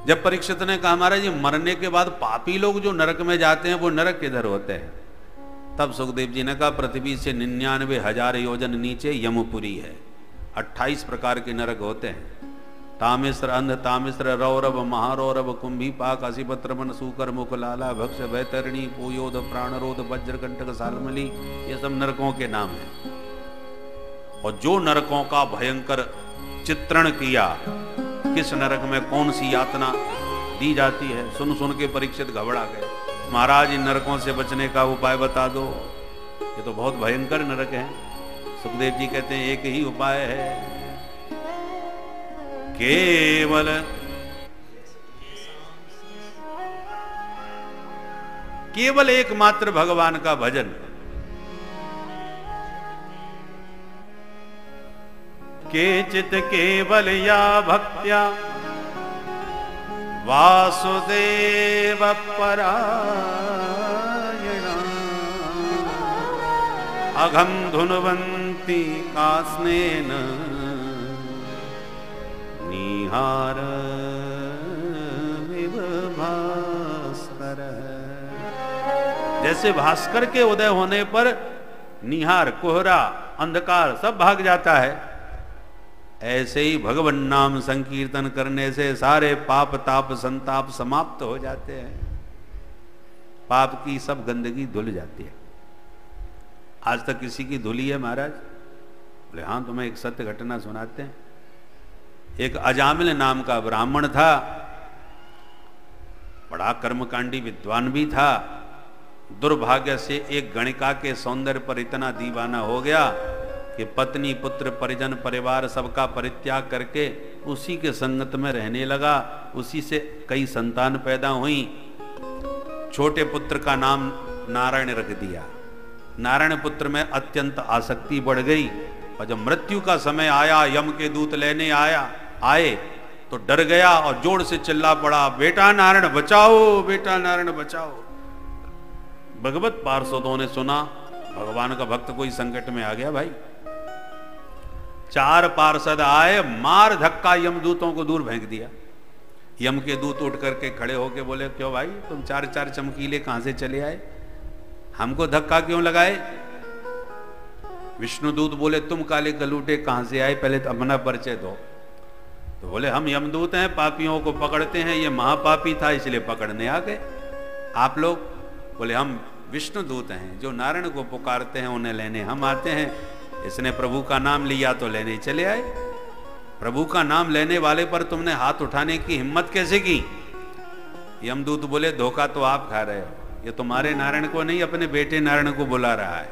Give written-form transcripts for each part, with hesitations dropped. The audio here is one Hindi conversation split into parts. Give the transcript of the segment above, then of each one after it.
जब परीक्षित ने कहा महाराज जी मरने के बाद पापी लोग जो नरक में जाते हैं वो नरक किधर होते हैं, तब सुखदेव जी ने कहा पृथ्वी से 99,000 योजन नीचे यमपुरी है। 28 प्रकार के नरक होते हैं। तामिश्र, अंध तामिश्र, रौरव, महारौरव, कुंभीपाक, असिपत्रमन, सूकर, मुकलाला, भक्ष, वैतरणी, पूयोध, प्राणरोध, वज्रकंटक, सालमली, ये सब नरकों के नाम हैं। और जो नरकों का भयंकर चित्रण किया, किस नरक में कौन सी यातना दी जाती है, सुन सुन के परीक्षित घबरा गए। महाराज इन नरकों से बचने का उपाय बता दो, ये तो बहुत भयंकर नरक है। सुखदेव जी कहते हैं एक ही उपाय है, केवल एकमात्र भगवान का भजन। केचित केवल या भक्त्या वासुदेव परायणा अघम धुनवंती कास्नेन निहार भास्कर। जैसे भास्कर के उदय होने पर निहार, कोहरा, अंधकार सब भाग जाता है, ऐसे ही भगवन नाम संकीर्तन करने से सारे पाप ताप संताप समाप्त हो जाते हैं। पाप की सब गंदगी धुल जाती है। आज तक किसी की धुली है महाराज? बोले हाँ, तुम्हें एक सत्य घटना सुनाते हैं। एक अजामिल नाम का ब्राह्मण था, बड़ा कर्मकांडी विद्वान भी था। दुर्भाग्य से एक गणिका के सौंदर्य पर इतना दीवाना हो गया कि पत्नी, पुत्र, परिजन, परिवार सबका परित्याग करके उसी के संगत में रहने लगा। उसी से कई संतान पैदा हुई। छोटे पुत्र का नाम नारायण रख दिया। नारायण पुत्र में अत्यंत आसक्ति बढ़ गई, और जब मृत्यु का समय आया, यम के दूत लेने आए तो डर गया और जोर से चिल्ला पड़ा, बेटा नारायण बचाओ, बेटा नारायण बचाओ। भगवत पार्षदों ने सुना भगवान का भक्त कोई संकट में आ गया भाई। 4 पार्षद आए, मार धक्का यमदूतों को दूर फेंक दिया। यम के दूत उठ करके खड़े होके बोले, क्यों भाई तुम 4 चमकीले कहां से चले आए, हमको धक्का क्यों लगाए? विष्णुदूत बोले, तुम काले कलूटे कहां से आए, पहले तो अपना परिचय दो। तो बोले, हम यमदूत हैं, पापियों को पकड़ते हैं, ये महापापी था इसलिए पकड़ने आ गए। आप लोग? बोले, हम विष्णुदूत हैं, जो नारायण को पुकारते हैं उन्हें लेने हम आते हैं। इसने प्रभु का नाम लिया तो लेने चले आए। प्रभु का नाम लेने वाले पर तुमने हाथ उठाने की हिम्मत कैसे की? यमदूत बोले, धोखा तो आप खा रहे हो, ये तुम्हारे नारायण को नहीं अपने बेटे नारायण को बुला रहा है।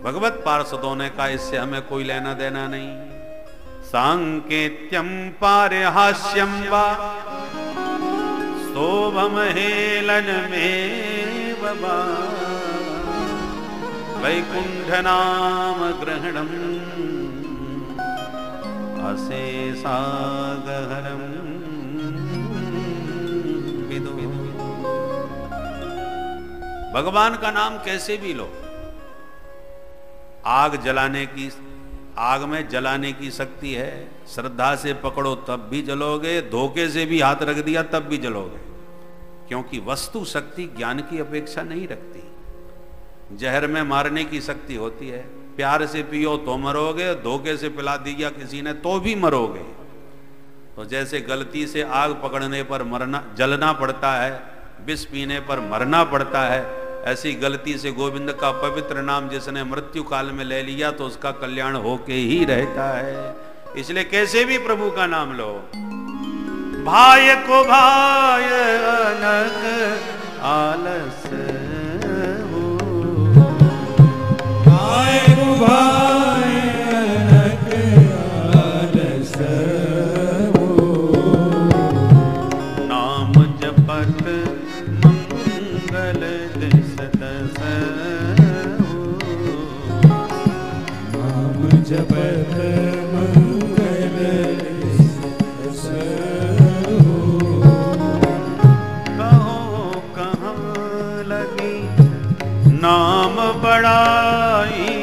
भगवत पार्षदों ने कहा, इससे हमें कोई लेना देना नहीं। सांकेत्यम पारहास्यम वा शोभम हेलन में बबा वैकुंठ नाम ग्रहणम अशेषागहरम विदु। भगवान का नाम कैसे भी लो। आग में जलाने की शक्ति है। श्रद्धा से पकड़ो तब भी जलोगे, धोखे से भी हाथ रख दिया तब भी जलोगे, क्योंकि वस्तु शक्ति ज्ञान की अपेक्षा नहीं रखती। जहर में मारने की शक्ति होती है। प्यार से पियो तो मरोगे, धोखे से पिला दिया किसी ने तो भी मरोगे। तो जैसे गलती से आग पकड़ने पर जलना पड़ता है, विष पीने पर मरना पड़ता है, ऐसी गलती से गोविंद का पवित्र नाम जिसने मृत्यु काल में ले लिया तो उसका कल्याण होके ही रहता है। इसलिए कैसे भी प्रभु का नाम लो। भाय को भाय अनक आलस हो, भाय को भाय अनक आलस हो, नाम जपत मंगल जपत मंगल कहो कहाँ लगी नाम बड़ाई,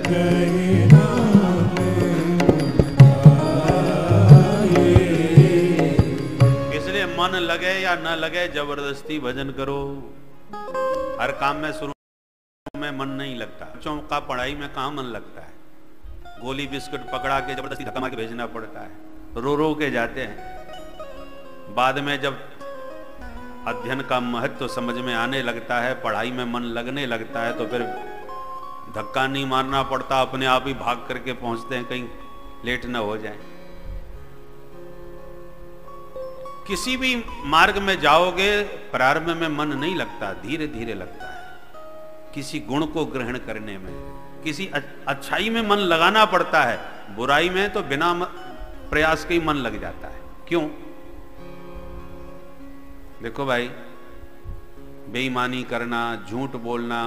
कहीं नाम आए। इसलिए मन लगे या न लगे जबरदस्ती भजन करो। हर काम में शुरू में मन नहीं लगता। बच्चों का पढ़ाई में कहाँ मन लगता है? गोली बिस्कुट पकड़ा के जबरदस्ती धक्का मार के भेजना पड़ता है, रो रो के जाते हैं। बाद में जब अध्ययन का महत्व समझ में आने लगता है, पढ़ाई में मन लगने लगता है, तो फिर धक्का नहीं मारना पड़ता, अपने आप ही भाग करके पहुंचते हैं कहीं लेट ना हो जाए। किसी भी मार्ग में जाओगे, प्रारंभ में मन नहीं लगता, धीरे धीरे लगता है। किसी गुण को ग्रहण करने में, किसी अच्छाई में मन लगाना पड़ता है, बुराई में तो बिना प्रयास के ही मन लग जाता है। क्यों? देखो भाई, बेईमानी करना, झूठ बोलना,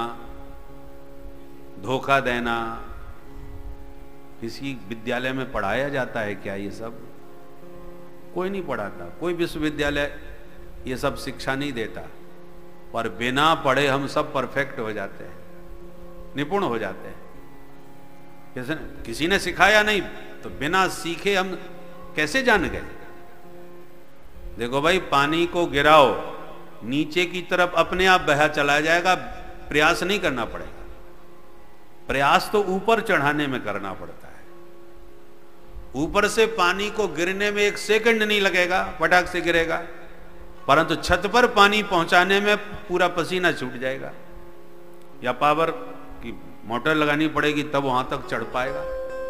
धोखा देना, किसी विद्यालय में पढ़ाया जाता है क्या? ये सब कोई नहीं पढ़ाता, कोई विश्वविद्यालय ये सब शिक्षा नहीं देता। पर बिना पढ़े हम सब परफेक्ट हो जाते हैं, निपुण हो जाते हैं। किसी ने सिखाया नहीं तो बिना सीखे हम कैसे जान गए? देखो भाई, पानी को गिराओ, नीचे की तरफ अपने आप बहा चला जाएगा, प्रयास नहीं करना पड़ेगा। प्रयास तो ऊपर चढ़ाने में करना पड़ता है। ऊपर से पानी को गिरने में 1 सेकंड नहीं लगेगा, पटाख से गिरेगा, परंतु छत पर पानी पहुंचाने में पूरा पसीना छूट जाएगा। या पावर की मोटर लगानी पड़ेगी तब वहां तक चढ़ पाएगा।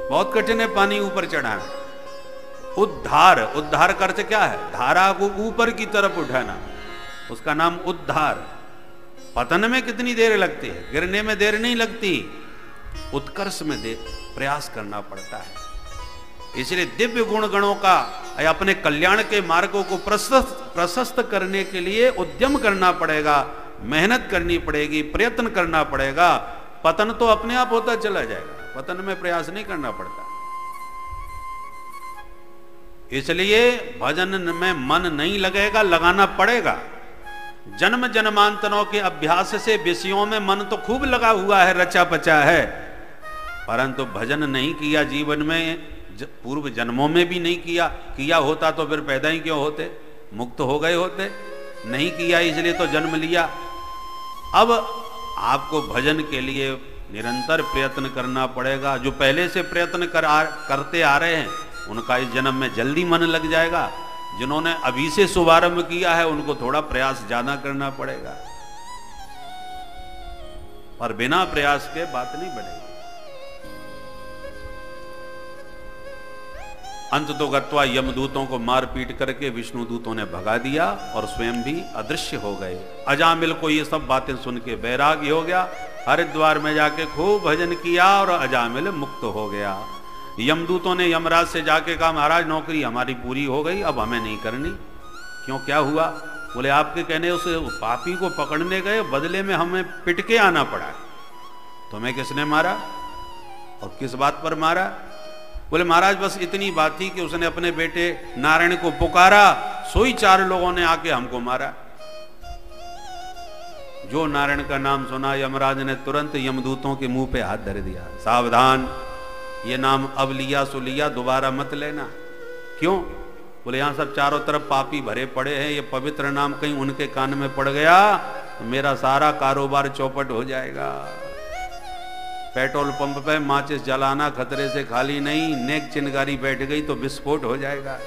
बहुत कठिन है पानी ऊपर चढ़ाना। उद्धार, उद्धार का अर्थ क्या है? धारा को ऊपर की तरफ उठाना, उसका नाम उद्धार। पतन में कितनी देर लगती है, गिरने में देर नहीं लगती, उत्कर्ष में प्रयास करना पड़ता है। इसलिए दिव्य गुण गणों का अपने कल्याण के मार्गों को प्रशस्त करने के लिए उद्यम करना पड़ेगा, मेहनत करनी पड़ेगी, प्रयत्न करना पड़ेगा। पतन तो अपने आप होता चला जाएगा, पतन में प्रयास नहीं करना पड़ता। इसलिए भजन में मन नहीं लगेगा, लगाना पड़ेगा। जन्म जन्मांतरों के अभ्यास से विषयों में मन तो खूब लगा हुआ है, रचा पचा है, परंतु भजन नहीं किया जीवन में, पूर्व जन्मों में भी नहीं किया होता तो फिर पैदा ही क्यों होते, मुक्त हो गए होते। नहीं किया इसलिए तो जन्म लिया। अब आपको भजन के लिए निरंतर प्रयत्न करना पड़ेगा। जो पहले से प्रयत्न करते आ रहे हैं उनका इस जन्म में जल्दी मन लग जाएगा। जिन्होंने अभी से शुभारंभ किया है उनको थोड़ा प्रयास ज्यादा करना पड़ेगा, और बिना प्रयास के बात नहीं बनेगी। अंत तो गत्वा यमदूतों को मार पीट करके विष्णु दूतों ने भगा दिया और स्वयं भी अदृश्य हो गए। अजामिल को ये सब बातें सुन के वैराग्य हो गया। हरिद्वार में जाके खूब भजन किया और अजामिल मुक्त हो गया। यमदूतों ने यमराज से जाके कहा, महाराज नौकरी हमारी पूरी हो गई, अब हमें नहीं करनी। क्यों, क्या हुआ? बोले आपके कहने उस पापी को पकड़ने गए, बदले में हमें पिट के आना पड़ा। तुम्हें किसने मारा और किस बात पर मारा? बोले महाराज बस इतनी बात थी कि उसने अपने बेटे नारायण को पुकारा, सोई 4 लोगों ने आके हमको मारा। जो नारायण का नाम सुना, यमराज ने तुरंत यमदूतों के मुंह पे हाथ धर दिया, सावधान, ये नाम अब लिया सो लिया, दोबारा मत लेना। क्यों? बोले यहां सब चारों तरफ पापी भरे पड़े हैं, ये पवित्र नाम कहीं उनके कान में पड़ गया तो मेरा सारा कारोबार चौपट हो जाएगा। पेट्रोल पंप पे माचिस जलाना खतरे से खाली नहीं, नेक चिनगारी बैठ गई तो विस्फोट हो जाएगा।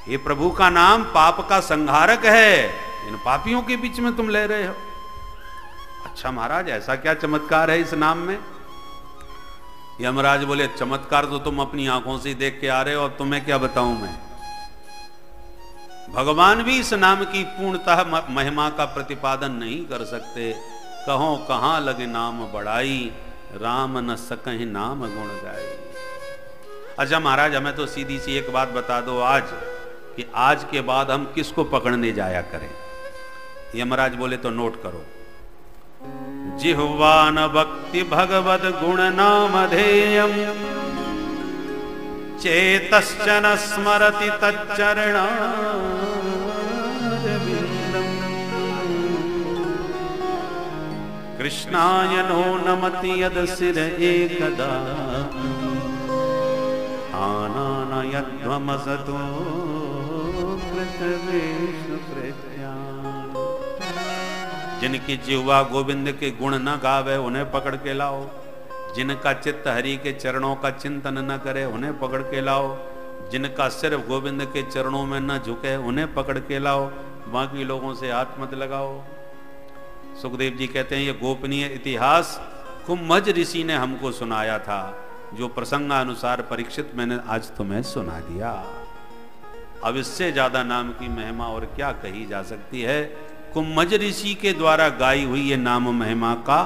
ये प्रभु का नाम पाप का संहारक है, इन पापियों के बीच में तुम ले रहे हो। अच्छा महाराज ऐसा क्या चमत्कार है इस नाम में? यमराज बोले चमत्कार तो तुम अपनी आंखों से देख के आ रहे हो, अब तुम्हें क्या बताऊं मैं। भगवान भी इस नाम की पूर्णतः महिमा का प्रतिपादन नहीं कर सकते। कहो कहां लगे नाम बढ़ाई, राम न सकहि नाम गुण गाई। अच्छा महाराज हमें तो सीधी सी एक बात बता दो आज, कि आज के बाद हम किसको पकड़ने जाया करें? यमराज बोले तो नोट करो, जिह्वा न भक्ति भगवद गुण नामधेयम्, चेतश्च न स्मरति तच्चरणारविन्दम्, कृष्णाय नो नमति यद सिर एकदा आनानयध्वमसतो कृतवेषु कृत्यान्। जिनकी जिह्वा गोविंद के गुण न गावे उन्हें पकड़ के लाओ, जिनका चित्त हरि के चरणों का चिंतन न करे उन्हें पकड़ के लाओ, जिनका सिर गोविंद के चरणों में न झुके उन्हें पकड़ के लाओ, बाकी लोगों से हाथ मत लगाओ। सुखदेव जी कहते हैं ये गोपनीय इतिहास कुम्भज ऋषि ने हमको सुनाया था, जो प्रसंगानुसार परीक्षित मैंने आज तुम्हें सुना दिया। अब इससे ज्यादा नाम की महिमा और क्या कही जा सकती है। कुम्भज ऋषि के द्वारा गाई हुई ये नाम महिमा का